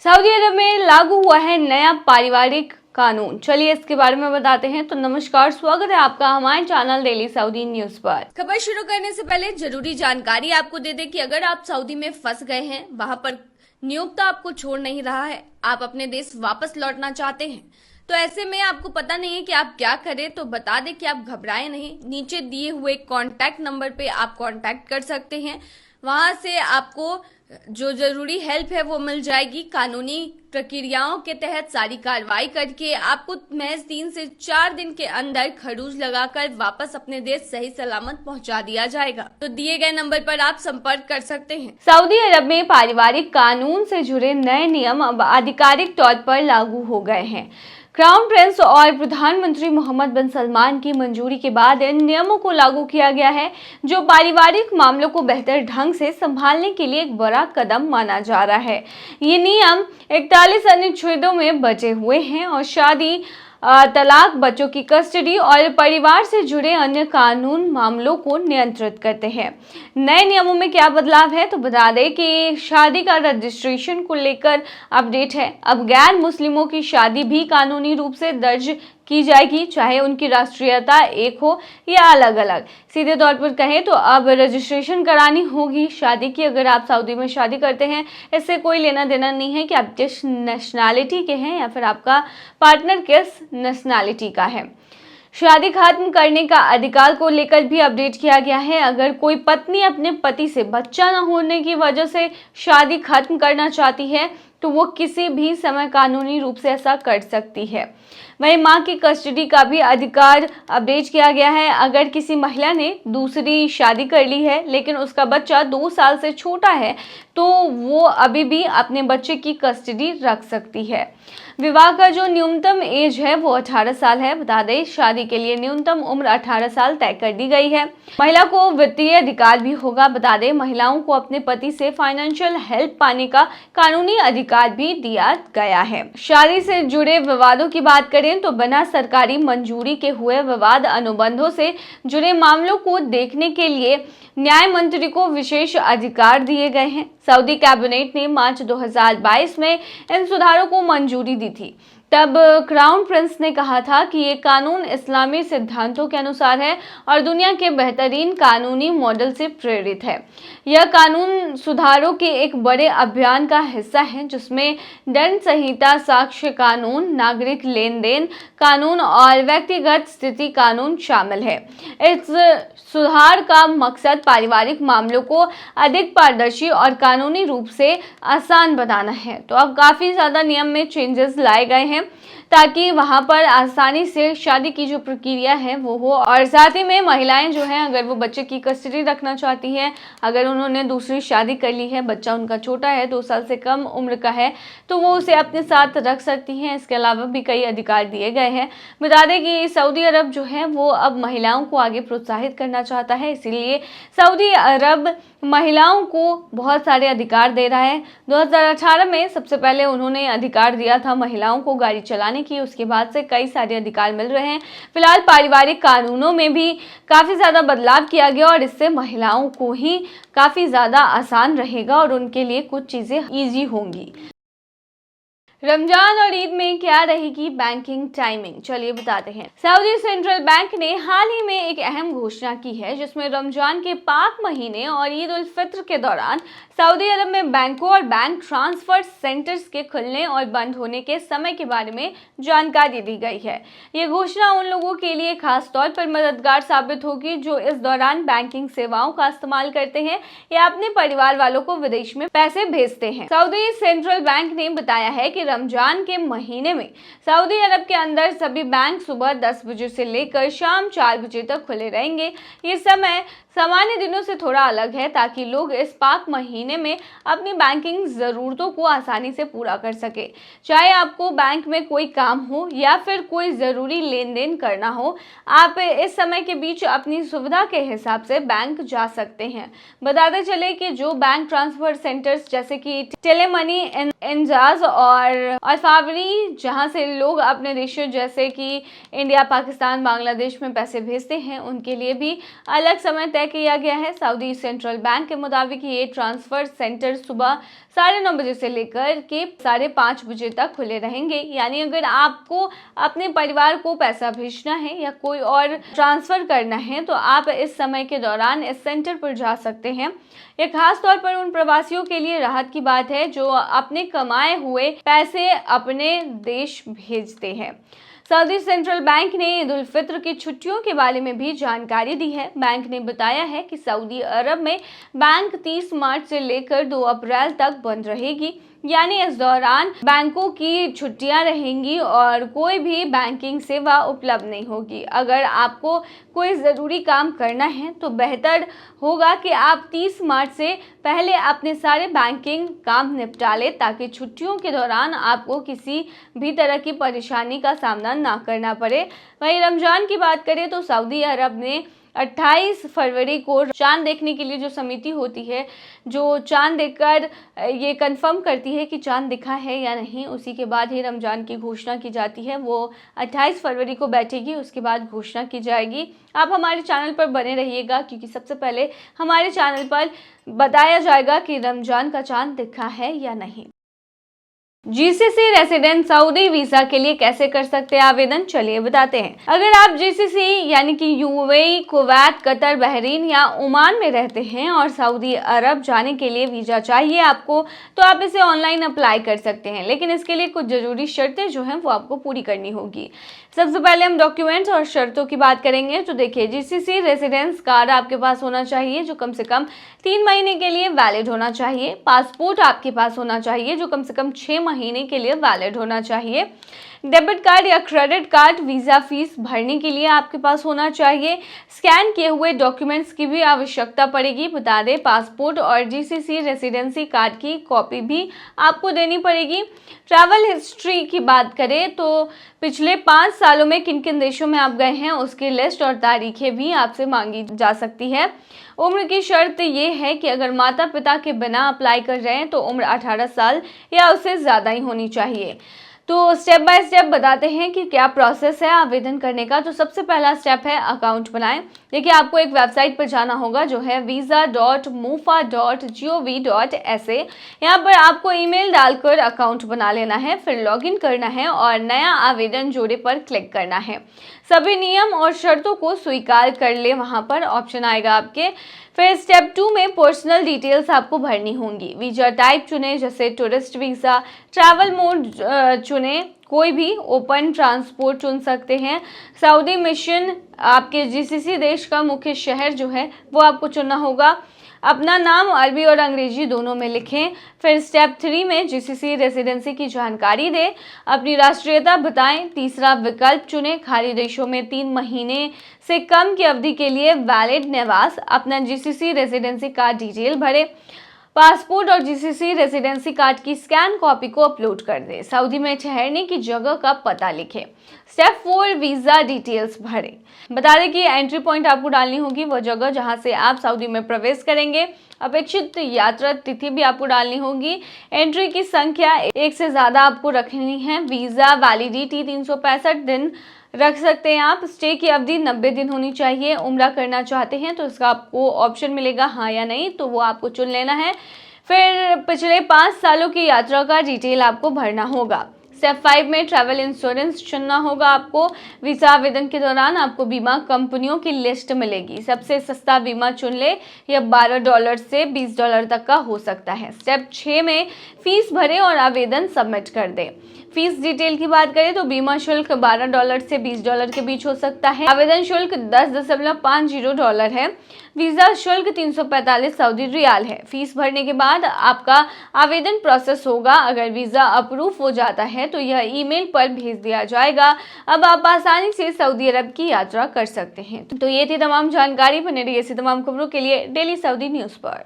Saudi अरब में लागू हुआ है नया पारिवारिक कानून। चलिए इसके बारे में बताते हैं। तो नमस्कार, स्वागत है आपका हमारे चैनल डेली सऊदी न्यूज पर। खबर शुरू करने से पहले जरूरी जानकारी आपको दे दें कि अगर आप सऊदी में फंस गए हैं, वहां पर नियोक्ता आपको छोड़ नहीं रहा है, आप अपने देश वापस लौटना चाहते हैं, तो ऐसे में आपको पता नहीं है कि आप क्या करें, तो बता दें कि आप घबराएं नहीं। नीचे दिए हुए कॉन्टैक्ट नंबर पे आप कॉन्टैक्ट कर सकते हैं। वहां से आपको जो जरूरी हेल्प है वो मिल जाएगी। कानूनी प्रक्रियाओं के तहत सारी कार्रवाई करके आपको महज 3 से 4 दिन के अंदर खरूज लगाकर वापस अपने देश सही सलामत पहुंचा दिया जाएगा। तो दिए गए नंबर पर आप संपर्क कर सकते हैं। सऊदी अरब में पारिवारिक कानून से जुड़े नए नियम अब आधिकारिक तौर पर लागू हो गए हैं। क्राउन प्रिंस और प्रधानमंत्री मोहम्मद बिन सलमान की मंजूरी के बाद इन नियमों को लागू किया गया है, जो पारिवारिक मामलों को बेहतर ढंग से संभालने के लिए एक बड़ा कदम माना जा रहा है। ये नियम 41 अनुच्छेदों में बचे हुए हैं और शादी, तलाक, बच्चों की कस्टडी और परिवार से जुड़े अन्य कानून मामलों को नियंत्रित करते हैं। नए नियमों में क्या बदलाव है, तो बता दें कि शादी का रजिस्ट्रेशन को लेकर अपडेट है। अब गैर मुस्लिमों की शादी भी कानूनी रूप से दर्ज की जाएगी, चाहे उनकी राष्ट्रीयता एक हो या अलग अलग। सीधे तौर पर कहें तो अब रजिस्ट्रेशन करानी होगी शादी की। अगर आप सऊदी में शादी करते हैं, इससे कोई लेना देना नहीं है कि आप किस नेशनैलिटी के हैं या फिर आपका पार्टनर किस नेशनैलिटी का है। शादी खत्म करने का अधिकार को लेकर भी अपडेट किया गया है। अगर कोई पत्नी अपने पति से बच्चा न होने की वजह से शादी खत्म करना चाहती है, तो वो किसी भी समय कानूनी रूप से ऐसा कर सकती है। वहीं मां की कस्टडी का भी अधिकार अपडेट किया गया है। अगर किसी महिला ने दूसरी शादी कर ली है लेकिन उसका बच्चा 2 साल से छोटा है, तो वो अभी भी अपने बच्चे की कस्टडी रख सकती है। विवाह का जो न्यूनतम एज है वो 18 साल है। बता दें, शादी के लिए न्यूनतम उम्र 18 साल तय कर दी गई है। महिला को वित्तीय अधिकार भी होगा। बता दें, महिलाओं को अपने पति से फाइनेंशियल हेल्प पाने का कानूनी अधिकार भी दिया गया है। शादी से जुड़े विवादों की बात करें तो बिना सरकारी मंजूरी के हुए विवाद अनुबंधों से जुड़े मामलों को देखने के लिए न्याय मंत्री को विशेष अधिकार दिए गए हैं। सऊदी कैबिनेट ने मार्च 2022 में इन सुधारों को मंजूरी दी थी। तब क्राउन प्रिंस ने कहा था कि ये कानून इस्लामी सिद्धांतों के अनुसार है और दुनिया के बेहतरीन कानूनी मॉडल से प्रेरित है। यह कानून सुधारों के एक बड़े अभियान का हिस्सा है, जिसमें दंड संहिता, साक्ष्य कानून, नागरिक लेन देन कानून और व्यक्तिगत स्थिति कानून शामिल है। इस सुधार का मकसद पारिवारिक मामलों को अधिक पारदर्शी और कानूनी रूप से आसान बनाना है। तो अब काफी ज्यादा नियम में चेंजेस लाए गए हैं ताकि वहां पर आसानी से शादी की जो प्रक्रिया है वो हो, और साथ ही में महिलाएं जो हैं, अगर वो बच्चे की कस्टडी रखना चाहती हैं, अगर उन्होंने दूसरी शादी कर ली है, बच्चा उनका छोटा है, 2 साल से कम उम्र का है, तो वो उसे अपने साथ रख सकती हैं। इसके अलावा भी कई अधिकार दिए गए हैं। बता दें कि सऊदी अरब जो है वो अब महिलाओं को आगे प्रोत्साहित करना चाहता है, इसीलिए सऊदी अरब महिलाओं को बहुत सारे अधिकार दे रहा है। 2018 में सबसे पहले उन्होंने अधिकार दिया था महिलाओं को गाड़ी चलाने की, उसके बाद से कई सारे अधिकार मिल रहे हैं। फिलहाल पारिवारिक कानूनों में भी काफी ज्यादा बदलाव किया गया और इससे महिलाओं को ही काफी ज्यादा आसान रहेगा और उनके लिए कुछ चीजें ईजी होंगी। रमजान और ईद में क्या रहेगी बैंकिंग टाइमिंग, चलिए बताते हैं। सऊदी सेंट्रल बैंक ने हाल ही में एक अहम घोषणा की है, जिसमें रमजान के पाक महीने और ईद उल फित्र के दौरान सऊदी अरब में बैंकों और बैंक ट्रांसफर सेंटर्स के खुलने और बंद होने के समय के बारे में जानकारी दी गई है। ये घोषणा उन लोगों के लिए खास तौर पर मददगार साबित होगी जो इस दौरान बैंकिंग सेवाओं का इस्तेमाल करते हैं या अपने परिवार वालों को विदेश में पैसे भेजते हैं। सऊदी सेंट्रल बैंक ने बताया है कि रमजान के महीने में सऊदी अरब के अंदर सभी बैंक सुबह 10 बजे से लेकर शाम 4 बजे तक खुले रहेंगे। ये समय सामान्य दिनों से थोड़ा अलग है ताकि लोग इस पाक महीने में अपनी बैंकिंग ज़रूरतों को आसानी से पूरा कर सके। चाहे आपको बैंक में कोई काम हो या फिर कोई ज़रूरी लेन देन करना हो, आप इस समय के बीच अपनी सुविधा के हिसाब से बैंक जा सकते हैं। बताते चले कि जो बैंक ट्रांसफर सेंटर्स जैसे कि टेलेमनी, एंजाज और अल्फावरी, जहां से लोग अपने देशों जैसे कि इंडिया, पाकिस्तान, बांग्लादेश में पैसे भेजते हैं, उनके लिए भी अलग समय तय तय किया गया है। सऊदी सेंट्रल बैंक के मुताबिक ये ट्रांसफर सेंटर सुबह 9:30 बजे से लेकर के 5:30 बजे तक खुले रहेंगे। यानी अगर आपको अपने परिवार को पैसा भेजना है या कोई और ट्रांसफर करना है तो आप इस समय के दौरान इस सेंटर पर जा सकते हैं। यह खास तौर पर उन प्रवासियों के लिए राहत की बात है जो अपने कमाए हुए पैसे अपने देश भेजते हैं। सऊदी सेंट्रल बैंक ने ईद उल फित्र की छुट्टियों के बारे में भी जानकारी दी है। बैंक ने बताया है कि सऊदी अरब में बैंक 30 मार्च से लेकर 2 अप्रैल तक बंद रहेगी। यानी इस दौरान बैंकों की छुट्टियां रहेंगी और कोई भी बैंकिंग सेवा उपलब्ध नहीं होगी। अगर आपको कोई ज़रूरी काम करना है तो बेहतर होगा कि आप 30 मार्च से पहले अपने सारे बैंकिंग काम निपटा लें ताकि छुट्टियों के दौरान आपको किसी भी तरह की परेशानी का सामना ना करना पड़े। वहीं रमज़ान की बात करें तो सऊदी अरब ने 28 फरवरी को चांद देखने के लिए जो समिति होती है, जो चांद देखकर ये कंफर्म करती है कि चांद दिखा है या नहीं, उसी के बाद ही रमज़ान की घोषणा की जाती है। वो 28 फरवरी को बैठेगी, उसके बाद घोषणा की जाएगी। आप हमारे चैनल पर बने रहिएगा क्योंकि सबसे पहले हमारे चैनल पर बताया जाएगा कि रमज़ान का चांद दिखा है या नहीं। जीसीसी रेसिडेंट सऊदी वीजा के लिए कैसे कर सकते हैं आवेदन, चलिए बताते हैं। अगर आप जीसीसी यानी कि यूएई, कुवैत, कतर, बहरीन या ओमान में रहते हैं और सऊदी अरब जाने के लिए वीजा चाहिए आपको, तो आप इसे ऑनलाइन अप्लाई कर सकते हैं। लेकिन इसके लिए कुछ जरूरी शर्तें जो हैं वो आपको पूरी करनी होगी। सबसे पहले हम डॉक्यूमेंट्स और शर्तों की बात करेंगे। तो देखिए, जीसीसी रेसिडेंस कार्ड आपके पास होना चाहिए जो कम से कम 3 महीने के लिए वैलिड होना चाहिए। पासपोर्ट आपके पास होना चाहिए जो कम से कम 6 महीने के लिए वैलिड होना चाहिए। डेबिट कार्ड या क्रेडिट कार्ड वीज़ा फीस भरने के लिए आपके पास होना चाहिए। स्कैन किए हुए डॉक्यूमेंट्स की भी आवश्यकता पड़ेगी। बता दें, पासपोर्ट और जीसीसी रेसिडेंसी कार्ड की कॉपी भी आपको देनी पड़ेगी। ट्रैवल हिस्ट्री की बात करें तो पिछले 5 सालों में किन किन देशों में आप गए हैं उसकी लिस्ट और तारीखें भी आपसे मांगी जा सकती है। उम्र की शर्त ये है कि अगर माता पिता के बिना अप्लाई कर रहे हैं तो उम्र 18 साल या उससे ज़्यादा ही होनी चाहिए। तो स्टेप बाय स्टेप बताते हैं कि क्या प्रोसेस है आवेदन करने का। तो सबसे पहला स्टेप है अकाउंट बनाएं। देखिए, आपको एक वेबसाइट पर जाना होगा जो है visa.mufa.gov.sa। यहाँ पर आपको ईमेल डालकर अकाउंट बना लेना है, फिर लॉगिन करना है और नया आवेदन जोड़े पर क्लिक करना है। सभी नियम और शर्तों को स्वीकार कर ले, वहाँ पर ऑप्शन आएगा आपके। फिर स्टेप 2 में पर्सनल डिटेल्स आपको भरनी होंगी। वीजा टाइप चुने, जैसे टूरिस्ट वीज़ा। ट्रैवल मोड चुने, कोई भी ओपन ट्रांसपोर्ट चुन सकते हैं। सऊदी मिशन, आपके जीसीसी देश का मुख्य शहर जो है वो आपको चुनना होगा। अपना नाम अरबी और अंग्रेजी दोनों में लिखें। फिर स्टेप 3 में जीसीसी रेसिडेंसी की जानकारी दें, अपनी राष्ट्रीयता बताएं। तीसरा विकल्प चुनें, खाली देशों में 3 महीने से कम की अवधि के लिए वैलिड निवास। अपना जीसीसी रेसिडेंसी कार्ड डिटेल भरें। पासपोर्ट और जीसीसी रेसिडेंसी कार्ड की स्कैन कॉपी को अपलोड कर दें। सऊदी में ठहरने की जगह का पता लिखें। स्टेप 4 वीज़ा डिटेल्स भरें। बता दें कि एंट्री पॉइंट आपको डालनी होगी, वो जगह जहां से आप सऊदी में प्रवेश करेंगे। अपेक्षित यात्रा तिथि भी आपको डालनी होगी। एंट्री की संख्या 1 से ज़्यादा आपको रखनी है। वीज़ा वैलिडिटी 365 दिन रख सकते हैं आप। स्टे की अवधि 90 दिन होनी चाहिए। उम्रा करना चाहते हैं तो इसका आपको ऑप्शन मिलेगा हाँ या नहीं, तो वो आपको चुन लेना है। फिर पिछले 5 सालों की यात्रा का डिटेल आपको भरना होगा। स्टेप 5 में ट्रैवल इंश्योरेंस चुनना होगा आपको। वीज़ा आवेदन के दौरान आपको बीमा कंपनियों की लिस्ट मिलेगी। सबसे सस्ता बीमा चुन ले, यह $12 से $20 तक का हो सकता है। स्टेप 6 में फीस भरें और आवेदन सबमिट कर दें। फीस डिटेल की बात करें तो बीमा शुल्क $12 से $20 के बीच हो सकता है। आवेदन शुल्क $10.50 है। वीज़ा शुल्क 345 सऊदी रियाल है। फीस भरने के बाद आपका आवेदन प्रोसेस होगा। अगर वीज़ा अप्रूव हो जाता है तो यह ईमेल पर भेज दिया जाएगा। अब आप आसानी से सऊदी अरब की यात्रा कर सकते हैं। तो ये थी तमाम जानकारी। बने रहिए ऐसी तमाम खबरों के लिए डेली सऊदी न्यूज़ पर।